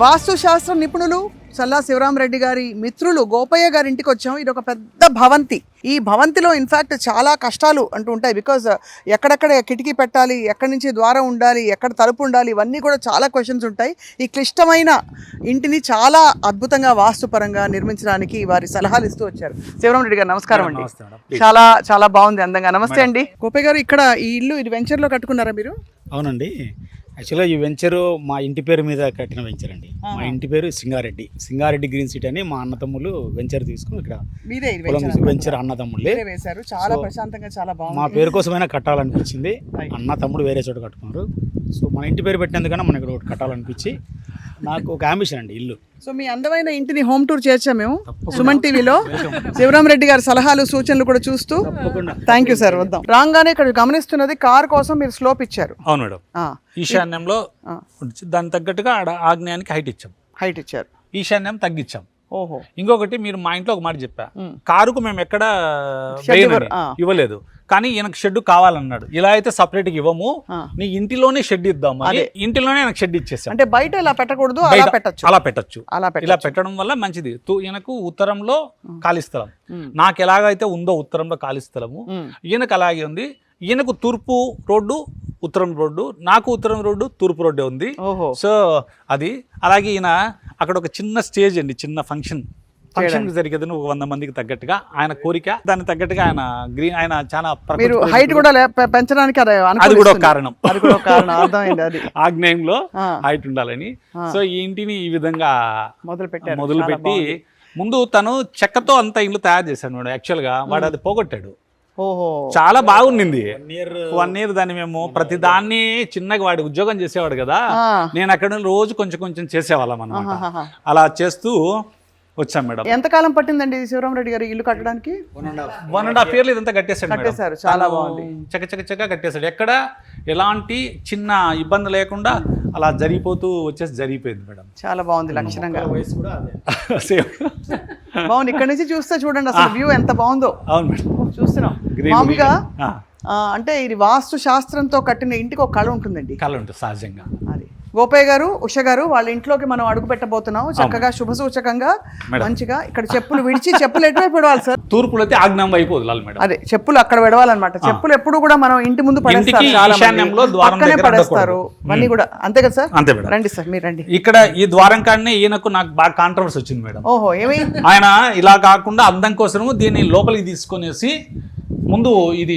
వాస్తు శాస్త్ర నిపుణులు సల్లా శివరామరెడ్డి గారి మిత్రులు గోపయ్య గారి ఇంటికి వచ్చాం. ఇది ఒక పెద్ద భవంతి. ఈ భవంతిలో ఇన్ఫ్యాక్ట్ చాలా కష్టాలు అంటూ ఉంటాయి. బికాజ్ ఎక్కడెక్కడ కిటికీ పెట్టాలి, ఎక్కడి నుంచి ద్వారం ఉండాలి, ఎక్కడ తలుపు ఉండాలి, ఇవన్నీ కూడా చాలా క్వశ్చన్స్ ఉంటాయి. ఈ క్లిష్టమైన ఇంటిని చాలా అద్భుతంగా వాస్తుపరంగా నిర్మించడానికి వారి సలహాలు ఇస్తూ వచ్చారు. శివరామరెడ్డి గారు నమస్కారం అండి. చాలా చాలా బాగుంది, అందంగా. నమస్తే అండి. గోపయ్య గారు, ఇక్కడ ఈ ఇల్లు ఇది వెంచర్లో కట్టుకున్నారా మీరు? అవునండి. యాక్చువల్గా ఈ వెంచరు మా ఇంటి పేరు మీద కట్టిన వెంచర్ అండి. మా ఇంటి పేరు సింగారెడ్డి గ్రీన్ సిటీ అని మా అన్నతమ్ములు వెంచర్ తీసుకుని ఇక్కడ వెంచర్ అన్నతమ్ముళ్ళే వేశారు. చాలా ప్రశాంతంగా, చాలా బాగుంది. మా పేరు కోసమైనా కట్టాలనిపించింది. అన్న తమ్ముడు వేరే చోట కట్టుకున్నారు. సో మన ఇంటి పేరు పెట్టినందుకన్నా మనం ఇక్కడ ఒకటి కట్టాలనిపించి నాకు ఒక అంబిషన్ అండి ఇల్లు. సో మీ అందమైన ఇంటిని హోమ్ టూర్ చేర్చాం మేము సుమన్ టీవీలో. శివరామరెడ్డి గారి సలహాలు సూచనలు కూడా చూస్తూ. Thank you sir. వద్దాం. రాగానే ఇక్కడ గమనిస్తున్నది కార్ కోసం మీరు స్లోప్ ఇచ్చారు. అవును మేడం. ఈశాన్యంలో దానికి తగ్గట్టుగా ఆగ్నేయానికి హైట్ ఇచ్చారు. ఈశాన్యం తగ్గించాం. ఓహో. ఇంకొకటి, మీరు మా ఇంట్లో ఒక మాట చెప్పా, కారుకు మేము ఎక్కడ ఇవ్వలేదు, కానీ ఈయనకు షెడ్ కావాలన్నాడు. ఇలా అయితే సపరేట్గా ఇవ్వము, నీ ఇంటిలోనే షెడ్ ఇద్దాము అని ఇంటిలోనే నాకు షెడ్ ఇచ్చేసాం. అంటే బయట ఇలా పెట్టకూడదు, అలా పెట్టచ్చు. ఇలా పెట్టడం వల్ల మంచిది. ఈయనకు ఉత్తరంలో ఖాళీ స్థలం, నాకు ఎలాగైతే ఉందో ఉత్తరంలో ఖాళీ స్థలము, ఈయనకు అలాగే ఉంది. ఈయనకు తూర్పు రోడ్డు, ఉత్తరం రోడ్డు, నాకు ఉత్తరం రోడ్డు, తూర్పు రోడ్డే ఉంది. సో అది అలాగే ఈయన అక్కడ ఒక చిన్న స్టేజ్ అండి, చిన్న ఫంక్షన్ జరిగేది 100 మందికి తగ్గట్టుగా ఆయన కోరిక, దానికి తగ్గట్టుగా ఆయన చాలా హైట్ కూడా పెంచడానికి అది కూడా ఒక కారణం. అర్థమైంది. అది ఆగ్నేయంలో హైట్ ఉండాలని. సో ఈ ఇంటిని ఈ విధంగా మొదలుపెట్టి ముందు తను చెక్కతో అంత ఇల్లు తయారు చేశాను మేడం. యాక్చువల్ గా వాడు అది పోగొట్టాడు. చాలా బాగుండింది. 1 year దాన్ని మేము ప్రతి దాన్ని చిన్నగా, వాడి ఉద్యోగం చేసేవాడు కదా, నేను అక్కడ రోజు కొంచెం కొంచెం చేసేవాళ్ళం అన్నమాట. అలా చేస్తూ వచ్చాం మేడం. ఎంతకాలం పట్టిందండి శివరామరెడ్డి గారు ఇల్లు కట్టడానికి? 1.5 years ఇదంతా కట్టేశాడు. చాలా బాగుంది. చక్క కట్టేశాడు. ఎక్కడ ఎలాంటి చిన్న ఇబ్బంది లేకుండా అలా జరిగిపోయింది మేడం. చాలా బాగుంది. లక్షణంగా బాగుంది. ఇక్కడ నుంచి చూస్తే చూడండి అసలు వ్యూ ఎంత బాగుందో. అవును మేడం, చూస్తున్నాం. మామూలుగా అంటే ఇది వాస్తు శాస్త్రంతో కట్టిన ఇంటికి ఒక కళ ఉంటుందండి. కళ ఉంటుంది సహజంగా. అది గోపయ్య గారు, ఉష గారు వాళ్ళ ఇంట్లోకి మనం అడుగు పెట్టబోతున్నాం. చక్కగా శుభ సూచకంగా మంచిగా ఇక్కడ చెప్పులు విడిచి, చెప్పులు ఎటువైపు పెడవాలి సార్? తూర్పులో అయితే ఆగ్నేయం వైపు వదలాలి మేడం. అదే చెప్పులు అక్కడ పెడవాలన్నమాట. చెప్పులు ఎప్పుడు కూడా మనం ఇంటి ముందు పడేస్తారు, అన్నీ కూడా అంతే కదా సార్? అంతే మేడం. రండి సార్, మీరు రండి. ఇక్కడ ఈ ద్వారం కాడనే ఈయనకు నాకు బాగా కాంట్రవర్సీ వచ్చింది మేడం. ఓహో, ఏమైంది? ఆయన ఇలా కాకుండా అందం కోసము దీన్ని లోపలికి తీసుకొనేసి ముందు ఇది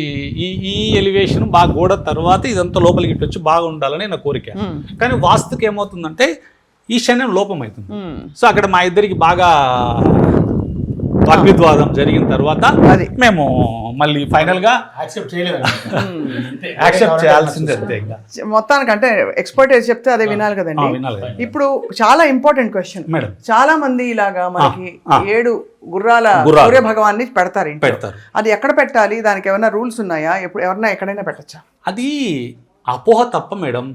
ఈ ఎలివేషన్ బాగా గోడ తర్వాత ఇదంతా లోపలికి ఇట్టొచ్చి బాగా ఉండాలని నా కోరిక. కానీ వాస్తుకి ఏమవుతుందంటే ఈశాన్యం లోపం అవుతుంది. సో అక్కడ మా ఇద్దరికి బాగా వాగ్విద్వాదం జరిగిన తర్వాత మేము మళ్ళీ ఫైనల్ గా యాక్సెప్ట్ చేయాల్సిందే. మొత్తానికి అంటే ఎక్స్పర్ట్ చెప్తే అదే వినాలి కదండి. ఇప్పుడు చాలా ఇంపార్టెంట్ క్వశ్చన్ మేడం. చాలా మంది ఇలాగా మనకి 7 గుర్రాల సూర్య భగవాన్ని పెడతారు. అది ఎక్కడ పెట్టాలి? దానికి ఏమైనా రూల్స్ ఉన్నాయా? ఎవరైనా ఎక్కడైనా పెట్టచ్చా? అది అపోహ తప్ప మేడం,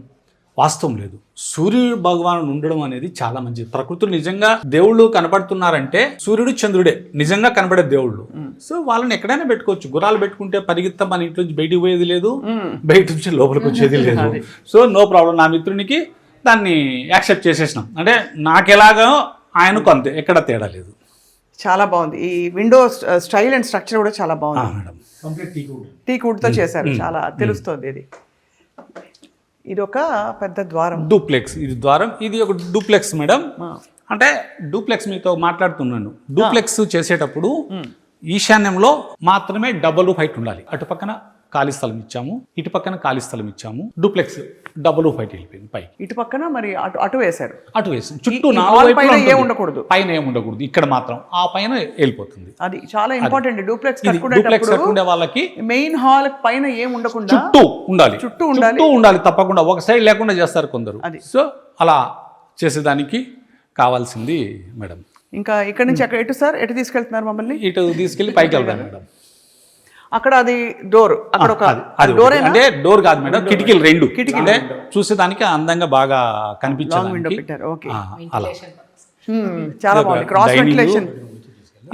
వాస్తవం లేదు. సూర్యుడు భగవానుడు ఉండడం అనేది చాలా మంచిది. ప్రకృతిలో నిజంగా దేవుళ్ళు కనపడుతున్నారంటే సూర్యుడు చంద్రుడే నిజంగా కనపడే దేవుళ్ళు. సో వాళ్ళని ఎక్కడైనా పెట్టుకోవచ్చు. గుర్రాలు పెట్టుకుంటే పరిగెత్తం మన ఇంట్లో నుంచి బయటికి పోయేది లేదు, బయట నుంచి లోపలికి వచ్చేది లేదు. So no problem. నా మిత్రునికి దాన్ని యాక్సెప్ట్ చేసేసినాం. అంటే నాకెలాగో ఆయనకు అంతే, ఎక్కడ తేడా లేదు. చాలా బాగుంది. ఈ విండో స్టైల్ అండ్ స్ట్రక్చర్ కూడా చాలా బాగుంది మేడం. టీక్ వుడ్ తో చేశారు. చాలా తెలుస్తుంది. ఇది ఒక పెద్ద ద్వారం, డూప్లెక్స్. ఇది ద్వారం, ఇది ఒక డూప్లెక్స్ మేడం. అంటే డూప్లెక్స్ మీతో మాట్లాడుతున్నాను. డూప్లెక్స్ చేసేటప్పుడు ఈశాన్యంలో మాత్రమే డబుల్ రూఫ్ హైట్ ఉండాలి. అటు పక్కన ఖాళీ స్థలం ఇచ్చాము, ఇటు పక్కన ఖాళీ స్థలం ఇచ్చాము. డూప్లెక్స్ డబుల్ రూఫ్ హైట్ వెళ్ళిపోయింది పై. ఇటు పక్కన మరి అటు వేశారు. అటు వేసాం. చుట్టూ పైన ఏముండకూడదు, ఇక్కడ మాత్రం ఆ పైన వెళ్ళిపోతుంది. అది చాలా ఇంపార్టెంట్. డూప్లెక్స్ కట్టుకునే వాళ్ళకి మెయిన్ హాల్ పైన ఏం ఉండకుండా చుట్టూ ఉండాలి తప్పకుండా. ఒక సైడ్ లేకుండా చేస్తారు కొందరు. సో అలా చేసేదానికి కావాల్సింది మేడం. ఇంకా ఇక్కడ నుంచి అక్కడ ఎటు సార్, ఎటు తీసుకెళ్తున్నారు మమ్మల్ని? ఇటు తీసుకెళ్లి పైకి వెళ్తాను మేడం. అక్కడ అది డోర్, అక్కడ ఒక డోర్ అంటే డోర్ కాదు మేడం, కిటికీలు 2 కిటికీలు చూసేదానికి అందంగా బాగా కనిపించాలి. అలా చాలా బాగుంది. Cross ventilation.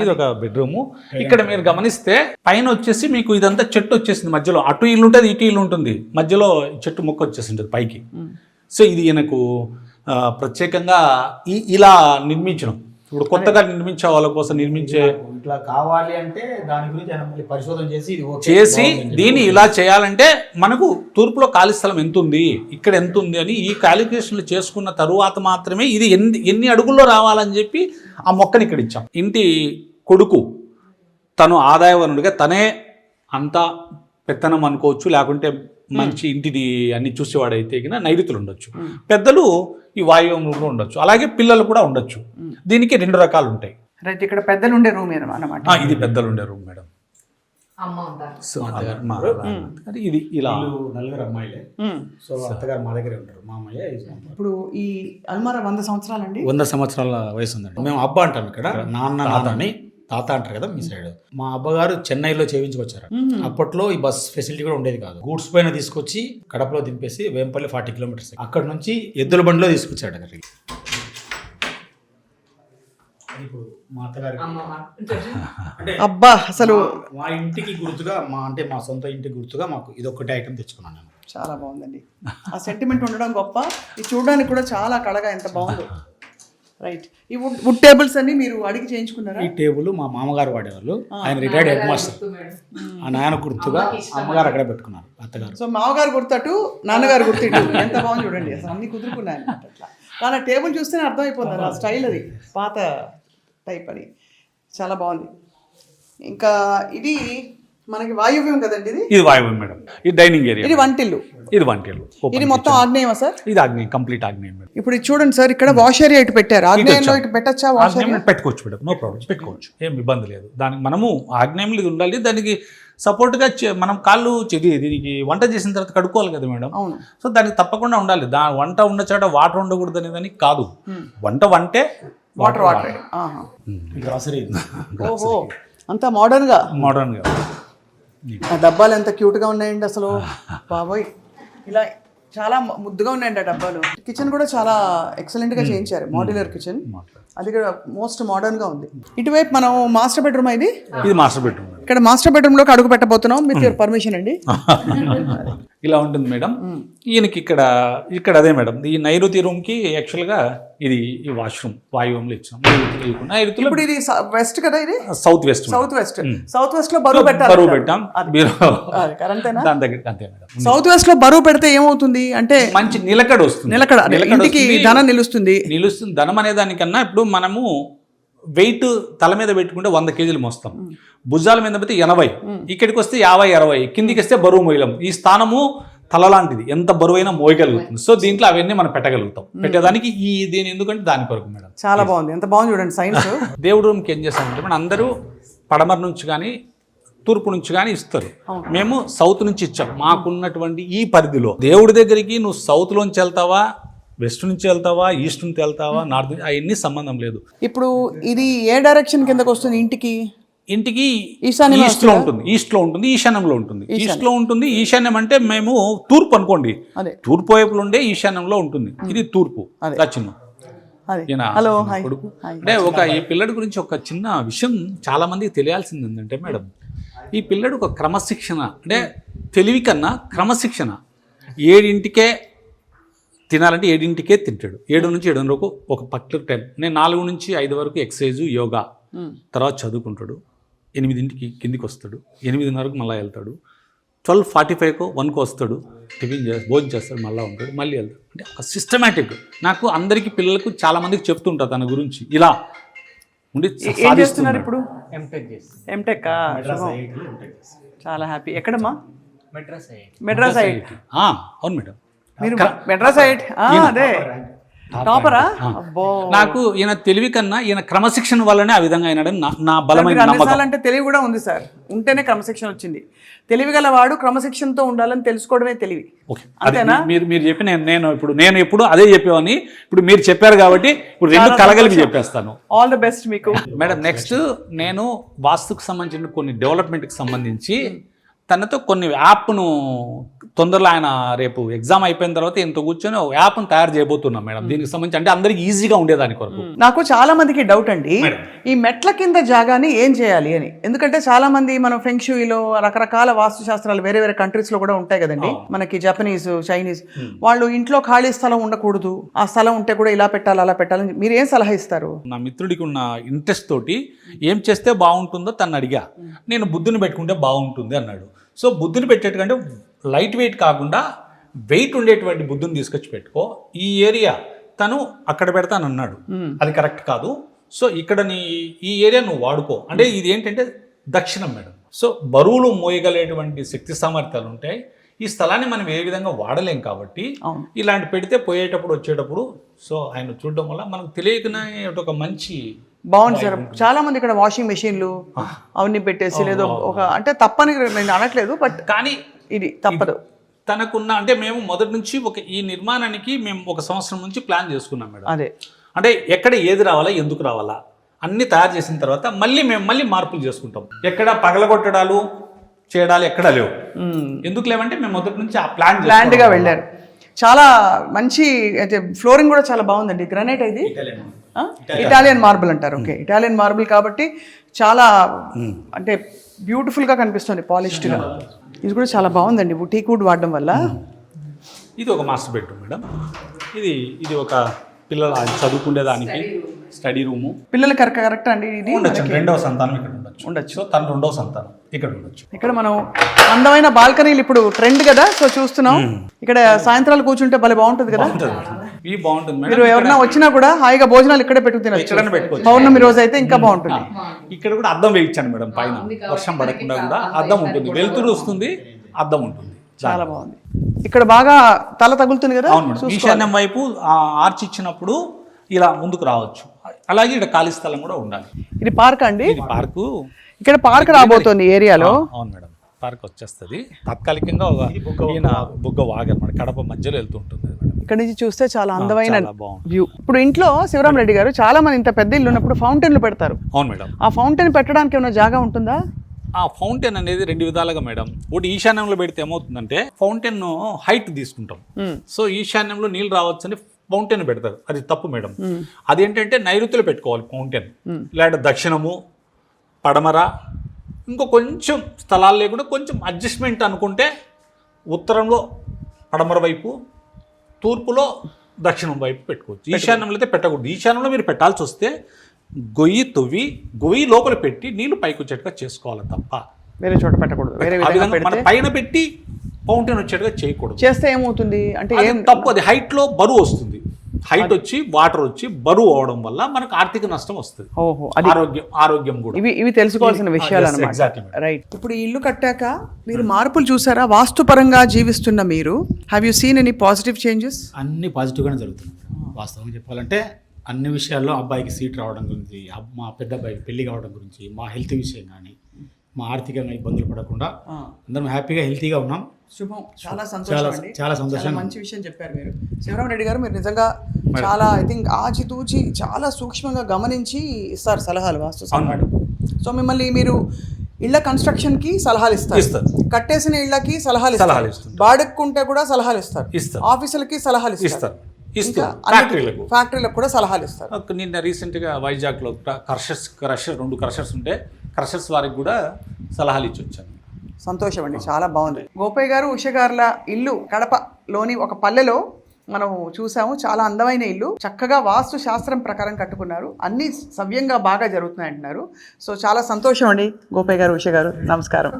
ఇది ఒక బెడ్రూమ్. ఇక్కడ మీరు గమనిస్తే పైన వచ్చేసి మీకు ఇదంతా చెట్టు వచ్చేసింది. మధ్యలో అటు ఇల్లు ఉంటుంది, ఇటు ఇల్లు ఉంటుంది, మధ్యలో చెట్టు మొక్క వచ్చేసి ఉంటుంది పైకి. సో ఇది ఈయనకు ప్రత్యేకంగా ఇలా నిర్మించడం. ఇప్పుడు కొత్తగా నిర్మించే వాళ్ళ కోసం నిర్మించే ఇట్లా కావాలి అంటే దాని గురించి ఆయన మళ్ళీ పరిశోధన చేసి ఇది ఓకే, చేసి బాగుందని దీన్ని ఇలా చేయాలంటే మనకు తూర్పులో ఖాళీ స్థలం ఎంత ఉంది, ఇక్కడ ఎంత ఉంది అని ఈ క్యాలిక్యులేషన్లు చేసుకున్న తరువాత మాత్రమే ఇది ఎన్ని అడుగుల్లో రావాలని చెప్పి ఆ మొక్కని ఇక్కడ ఇచ్చాం. ఇంటి కొడుకు తను ఆదాయ వనరుడిగా తనే అంతా పెత్తనం అనుకోవచ్చు, లేకుంటే మంచి ఇంటిది అన్ని చూసేవాడైతే కింద నైరుతులు ఉండొచ్చు, పెద్దలు ఈ వాయువ్యంలో ఉండొచ్చు, అలాగే పిల్లలు కూడా ఉండొచ్చు. దీనికి 2 రకాలు ఉంటాయి. రైట్, ఇక్కడ పెద్దలు ఉండే రూమ్ అన్నమాట. ఇది పెద్దలు ఉండే రూమ్ మేడం. సో అది ఇది ఇలా నలుగురు అమ్మాయిలే. సో అత్తగారు మా దగ్గరే ఉంటారు, మా అమ్మాయి. ఇప్పుడు ఈ అల్మారా 100 సంవత్సరాలండి. 100 సంవత్సరాల వయసు ఉందండి. మేము అబ్బా అంటాం ఇక్కడ, నాన్న అని తాత అంటారు కదా మీ సైడ్. మా అబ్బగారు చెన్నైలో చేయించుకొచ్చారు. అప్పట్లో ఈ బస్ ఫెసిలిటీ కూడా ఉండేది కాదు. గూడ్స్ పైన తీసుకొచ్చి కడపలో దింపేసి వేంపల్లి 40 కిలోమీటర్స్, అక్కడ నుంచి ఎద్దుల బండిలో తీసుకొచ్చాడు అక్కడికి. ఇప్పుడు మా అత్తగారి అంటే అబ్బా అసలు మా ఇంటికి గుర్తుగా, మా సొంత ఇంటికి గుర్తుగా మాకు ఇది ఒక్కటే ఐటమ్ తెచ్చుకున్నాను నేను. చాలా బాగుందండి. ఆ సెంటిమెంట్ ఉండడం గొప్ప. ఇది చూడడానికి కూడా చాలా కళగా ఎంత బాగుందో. రైట్, ఈ వుడ్ టేబుల్స్ అన్ని మీరు అడిగి చేయించుకున్నారా? ఈ టేబుల్ మా మామగారు వాడేవాళ్ళు, ఆయన రిటైర్డ్ హెడ్ మాస్టర్. ఆ నాయన గుర్తుగా అమ్మగారు అక్కడే పెట్టుకున్నారు, అత్తగారు. సో మామగారు గుర్తటు, నాన్నగారు గుర్తు ఎంత బాగుంది చూడండి. అసలు అన్ని కుదురుకున్నాయి అన్నమాట. అట్లా కానీ ఆ టేబుల్ చూస్తేనే అర్థమైపోతుంది ఆ స్టైల్, అది పాత టైప్ అని. చాలా బాగుంది. ఇంకా ఇది మనకి వాయువ్యం కదండి. ఇది వాయువ్యం మేడం. ఇది డైనింగ్ ఏరియా. ఇది వంటిల్లు. ఇది వంటిల్లు. ఇది మొత్తం ఆగ్నేయమా సార్? ఇది ఆగ్నేయం, కంప్లీట్ ఆగ్నేయం మేడం. ఇప్పుడు ఇది చూడండి సార్, ఇక్కడ వాష్ ఏరియా ఇటు పెట్టారు. ఆగ్నేయంలో ఇటు పెట్టచ్చా వాష్ ఏరియా? పెట్టుకోవచ్చు మేడం, నో ప్రాబ్లం, పెట్టుకోవచ్చు, ఏం ఇబ్బంది లేదు. దానికి మనము ఆగ్నేయంలో ఇది ఉండాలి, దానికి సపోర్ట్గా మనం కాళ్ళు దీనికి వంట చేసిన తర్వాత కడుక్కోవాలి కదా మేడం. అవును. సో దానికి తప్పకుండా ఉండాలి. వంట ఉన్న చోట వాటర్ ఉండకూడదు అనేదని కాదు. వంటే వాటర్ వాటర్. గ్రాసరీ. ఓహో, అంతా మోడర్న్గా. మోడర్న్గా. ఆ డబ్బాలు ఎంత క్యూట్గా ఉన్నాయండి అసలు, బాబోయ్. ఇలా చాలా ముద్దుగా ఉన్నాయండి ఆ డబ్బాలు. కిచెన్ కూడా చాలా ఎక్సలెంట్గా చేయించారు, మాడ్యులర్ కిచెన్. అది కూడా మోస్ట్ మోడర్న్గా ఉంది. ఇటువైపు మనం మాస్టర్ బెడ్రూమ్. ఇది మాస్టర్ బెడ్రూమ్. ఇక్కడ మాస్టర్ బెడ్రూమ్లోకి అడుగు పెట్టబోతున్నాం విత్ యువర్ పర్మిషన్ అండి. ఇలా ఉంటుంది మేడం. ఈయనకి ఇక్కడ అదే మేడం, ఈ నైరుతి రూమ్కి యాక్చువల్గా ఇది ఈ వాష్రూమ్ వాయువ్యంలో ఇచ్చాం. ఇప్పుడు ఇది వెస్ట్ కదా, ఇది సౌత్ వెస్ట్. సౌత్ వెస్ట్ లో బరువు పెట్టాం. దాని దగ్గర అంతే మేడం. సౌత్ వెస్ట్ లో బరువు పెడితే ఏమవుతుంది అంటే మంచి నిలకడ వస్తుంది. ఇంటికి ధనం నిలుస్తుంది. ధనం అనే దానికన్నా ఇప్పుడు మనము వెయిట్ తల మీద పెట్టుకుంటే 100 కేజీలు మోస్తాం, భుజాల మీద పెడితే 80, ఇక్కడికి వస్తే 50-60, కిందికి వస్తే బరువు మోయలేం. ఈ స్థానము తల లాంటిది, ఎంత బరువైనా మోయగలుగుతుంది. సో దీంట్లో అవన్నీ మనం పెట్టగలుగుతాం. పెట్టేదానికి దీని ఎందుకంటే దాని కొరకు మేడం. చాలా బాగుంది, ఎంత బాగుంది చూడండి సైన్స్. దేవుడి రూమ్కి ఏం చేస్తామంటే మనం అందరూ పడమర నుంచి కానీ తూర్పు నుంచి కానీ ఇస్తారు. మేము సౌత్ నుంచి ఇచ్చాం. మాకున్నటువంటి ఈ పరిధిలో దేవుడి దగ్గరికి నువ్వు సౌత్లోంచి వెళ్తావా, వెస్ట్ నుంచి వెళ్తావా, ఈస్ట్ నుంచి వెళ్తావా, నార్త్ నుంచి, అవన్నీ సంబంధం లేదు. ఇప్పుడు ఇది ఏ డైరెక్షన్ కిందకు వస్తుంది? ఇంటికి ఈస్ట్ లో ఉంటుంది, ఈశాన్యంలో ఉంటుంది. ఈస్ట్ లో ఉంటుంది. ఈశాన్యం అంటే మేము తూర్పు అనుకోండి, తూర్పు వైపులో ఉండే ఈశాన్యంలో ఉంటుంది. ఇది తూర్పు చిన్న కొడుకు. అంటే ఈ పిల్లడి గురించి ఒక చిన్న విషయం చాలా మందికి తెలియాల్సింది ఏంటంటే మేడం, ఈ పిల్లడు ఒక క్రమశిక్షణ, అంటే తెలివి కన్నా క్రమశిక్షణ. 7ంటికే తినాలంటే 7ంటికే తింటాడు. 7 నుంచి 7 వరకు ఒక పర్టికులర్ టైం. నేను 4 నుంచి 5 వరకు ఎక్సర్సైజ్, యోగా, తర్వాత చదువుకుంటాడు. 8ంటికి కిందికి వస్తాడు, 8:30కు మళ్ళీ వెళ్తాడు. 12:45కో 1కో వస్తాడు, టిఫిన్ భోజనం చేస్తాడు, మళ్ళీ ఉంటాడు, మళ్ళీ వెళ్తాడు. అంటే ఒక సిస్టమేటిక్. నాకు అందరికీ పిల్లలకు చాలా మందికి చెప్తుంటా తన గురించి. ఇలా ఉండి చేస్తున్నారు ఇప్పుడు. ఎంటెక్. చాలా హ్యాపీ. ఎక్కడమ్మా? మెడ్రాస్ ఐఐటి. అవును మేడం. మీరు మెడ్రాస్ ఐఐటి అదే టాపరా? నాకు ఈయన తెలివి కన్నా ఈయన క్రమశిక్షణ వల్లనే ఆ విధంగా అయినాడని నా బలమైన నమ్మకం. అంటే తెలివి కూడా ఉంది సార్, ఉంటేనే క్రమశిక్షణ వచ్చింది. తెలివి గలవాడు క్రమశిక్షణతో ఉండాలని తెలుసుకోవడమే తెలివి. అంతేనా? మీరు చెప్పి నేను ఎప్పుడు అదే చెప్పేవాని, ఇప్పుడు మీరు చెప్పారు కాబట్టి ఇప్పుడు 2 కలగలిపి చెప్పేస్తాను. ఆల్ ది బెస్ట్ మీకు మేడం. నెక్స్ట్ నేను వాస్తుకు సంబంధించిన కొన్ని డెవలప్మెంట్కి సంబంధించి తనతో కొన్ని యాప్ను తొందరలో ఆయన రేపు ఎగ్జామ్ అయిపోయిన తర్వాత ఇంత కూర్చొని ఒక యాప్ను తయారు చేయబోతున్నాం మేడం. దీనికి సంబంధించి అంటే అందరికి ఈజీగా ఉండేదాని కొరకు. నాకు చాలా మందికి డౌట్ అండి, ఈ మెట్ల కింద జాగాని ఏం చేయాలి అని. ఎందుకంటే చాలా మంది మనం ఫెంక్షుయిలో రకరకాల వాస్తు శాస్త్రాలు వేరే వేరే కంట్రీస్ లో కూడా ఉంటాయి కదండి, మనకి జపనీస్, చైనీస్, వాళ్ళు ఇంట్లో ఖాళీ స్థలం ఉండకూడదు, ఆ స్థలం ఉంటే కూడా ఇలా పెట్టాలి అలా పెట్టాలని మీరు ఏం సలహా ఇస్తారు? నా మిత్రుడికి ఉన్న ఇంట్రెస్ట్ తోటి ఏం చేస్తే బాగుంటుందో తను అడిగా. నేను బుద్ధుని పెట్టుకుంటే బాగుంటుంది అన్నాడు. సో బుద్ధుని పెట్టేట్టుకంటే లైట్ వెయిట్ కాకుండా వెయిట్ ఉండేటువంటి బుద్ధుని తీసుకొచ్చి పెట్టుకో, ఈ ఏరియా తను అక్కడ పెడతాను అన్నాడు. అది కరెక్ట్ కాదు. సో ఇక్కడ ఈ ఏరియా నువ్వు వాడుకో అంటే ఇది ఏంటంటే దక్షిణం మేడం. సో బరువులు మోయగలేటువంటి శక్తి సామర్థ్యాలు ఉంటాయి. ఈ స్థలాన్ని మనం ఏ విధంగా వాడలేం కాబట్టి ఇలాంటి పెడితే పోయేటప్పుడు వచ్చేటప్పుడు సో ఆయన చూడడం వల్ల మనకు తెలియకనే ఒక మంచి బాగుంది సార్. చాలా మంది ఇక్కడ వాషింగ్ మెషిన్లు అవన్నీ పెట్టేసి లేదో ఒక అంటే తప్పని నేను అనట్లేదు, బట్ కానీ ఇది తప్పదు. తనకున్న అంటే మేము మొదటి నుంచి ఈ నిర్మాణానికి మేము 1 సంవత్సరం నుంచి ప్లాన్ చేసుకున్నాం మేడం. అదే అంటే ఎక్కడ ఏది రావాలా, ఎందుకు రావాలా అన్ని తయారు చేసిన తర్వాత మళ్ళీ మార్పులు చేసుకుంటాం. ఎక్కడ పగలగొట్టడాలు చేయడాలు ఎక్కడ లేవు. ఎందుకు లేవంటే మేము మొదటి నుంచి ఆ ప్లాన్డ్గా వెళ్ళారు. చాలా మంచి అయితే ఫ్లోరింగ్ కూడా చాలా బాగుందండి. గ్రానైట్ ఇది ఇటాలియన్ మార్బుల్ అంటారు. ఓకే, ఇటాలియన్ మార్బుల్ కాబట్టి చాలా అంటే బ్యూటిఫుల్గా కనిపిస్తుంది, పాలిష్డ్గా. ఇది కూడా చాలా బాగుందండి టీక్ వుడ్ వాడడం వల్ల. ఇది ఒక మాస్టర్ బెడ్రూమ్ మేడం. ఇది ఒక పిల్లలు చదువుకునే దానికి స్టడీ రూము. పిల్లలు కరెక్ట్ అండి. ఇది ఉండొచ్చు, 2వ సంతానం ఇక్కడ ఉండొచ్చు. సో తన 2వ సంతానం ఇక్కడ ఉండొచ్చు. ఇక్కడ మనం అందమైన బాల్కనీలు ఇప్పుడు ట్రెండ్ కదా, సో చూస్తున్నాం. ఇక్కడ సాయంత్రాలు కూర్చుంటే భలే బాగుంటుంది కదా. ఇది బాగుంటుంది మేడం. మీరు ఎవరైనా వచ్చినా కూడా హాయిగా భోజనాలు ఇక్కడే పెట్టుకోవచ్చు. పౌర్ణమి రోజు అయితే ఇంకా బాగుంటుంది. ఇక్కడ కూడా అద్దం వేయించాను మేడం. పైన వర్షం పడకుండా కూడా అద్దం ఉంటుంది, వెలుతురు వస్తుంది, అద్దం ఉంటుంది. చాలా బాగుంది. ఇక్కడ బాగా తల తగులుతుంది కదా. ఈశాన్యం వైపు ఆర్చ్ ఇచ్చినప్పుడు ఇలా ముందుకు రావచ్చు. అలాగే ఇక్కడ ఖాళీ స్థలం కూడా ఉండాలి. ఇది పార్క్ అండి. ఇది పార్కు. ఇక్కడ పార్క్ రాబోతోంది ఏరియాలో. అవును మేడం, పార్క్ వచ్చేస్తుంది. తాత్కాలికంగా బుగ్గ వాగర్ మన కడప మధ్యలో వెళ్తూ ఉంటుంది. ఇక్కడ నుంచి చూస్తే చాలా అందమైన వ్యూ. ఇప్పుడు ఇంట్లో శివరాం రెడ్డి గారు చాలా మంది ఇంత పెద్ద ఇల్లు ఉన్నప్పుడు ఫౌంటైన్లు పెడతారు. అవును మేడం. ఆ ఫౌంటైన్ పెట్టడానికి ఏమైనా జాగా ఉంటుందా? ఆ ఫౌంటైన్ అనేది 2 విధాలుగా మేడం. ఒకటి ఈశాన్యంలో పెడితే ఏమవుతుందంటే ఫౌంటైన్ హైట్ తీసుకుంటాం. సో ఈశాన్యంలో నీళ్ళు రావచ్చని ఫౌంటైన్ పెడతారు. అది తప్పు మేడం. అదేంటంటే నైరుతిలో పెట్టుకోవాలి ఫౌంటైన్. లేదా దక్షిణము, పడమర, ఇంకో కొంచెం స్థలాలు లేకుండా కొంచెం అడ్జస్ట్మెంట్ అనుకుంటే ఉత్తరంలో పడమర వైపు, తూర్పులో దక్షిణం వైపు పెట్టుకోవచ్చు. ఈశాన్యంలో అయితే పెట్టకూడదు. ఈశాన్యంలో మీరు పెట్టాల్సి వస్తే గొయ్యి లోపల పెట్టి నీళ్లు పైకి వచ్చేట్టుగా చేసుకోవాలి తప్ప వేరే చోట పెట్టకూడదు. మన పైన పెట్టి ఫౌంటైన్ వచ్చేట్టుగా చేయకూడదు. చేస్తే ఏమవుతుంది అంటే ఏం తప్పు. అది హైట్ లో బరువు వస్తుంది. హైట్ వచ్చి వాటర్ వచ్చి బరువు అవడం వల్ల మనకు ఆర్థిక నష్టం వస్తుంది. ఆరోగ్యం కూడా. ఇవి తెలుసుకోవాల్సిన విషయాలు అన్నమాట. రైట్. ఇప్పుడు ఈ ఇల్లు కట్టాక మీరు మార్పులు చూసారా? వాస్తుపరంగా జీవిస్తున్న మీరు have you seen any positive changes? అన్ని పాజిటివ్గానే జరుగుతుంది. వాస్తవంగా చెప్పాలంటే అన్ని విషయాల్లో అబ్బాయికి సీట్ రావడం గురించి, మా పెద్ద అబ్బాయికి పెళ్లి కావడం గురించి, మా హెల్త్ విషయం కానీ, మా ఆర్థికంగా ఇబ్బందులు పడకుండా అందరం హ్యాపీగా హెల్తీగా ఉన్నాం. శుభం. చాలా సంతోషం. చాలా సంతోషం. మంచి విషయం చెప్పారు మీరు శివరాం రెడ్డి గారు. మీరు నిజంగా చాలా ఐ థింక్ ఆచితూచి చాలా సూక్ష్మంగా గమనించి ఇస్తారు సలహాలు, వాస్తు సలహాలు. సో మిమ్మల్ని మీరు ఇళ్ల కన్స్ట్రక్షన్ కి సలహాలు ఇస్తారు, కట్టేసిన ఇళ్లకి సలహాలు ఇస్తారు, బాడుక్కుంటే కూడా సలహాలు ఇస్తారు, ఆఫీసులకి సలహాలు ఇస్తారు, ఫ్యాక్టరీలకు కూడా సలహాలు ఇస్తారు. నిన్న రీసెంట్గా వైజాగ్లో క్రషర్ 2 క్రషర్స్ ఉంటే క్రషర్స్ వారికి కూడా సలహాలు ఇచ్చి వచ్చాను. సంతోషం అండి, చాలా బాగుంది. గోపయ్య గారు, ఉష గారుల ఇల్లు కడపలోని ఒక పల్లెలో మనం చూసాము. చాలా అందమైన ఇల్లు, చక్కగా వాస్తు శాస్త్రం ప్రకారం కట్టుకున్నారు, అన్నీ సవ్యంగా బాగా జరుగుతున్నాయి అంటున్నారు. సో చాలా సంతోషం అండి గోపయ్య గారు, ఉష గారు. నమస్కారం.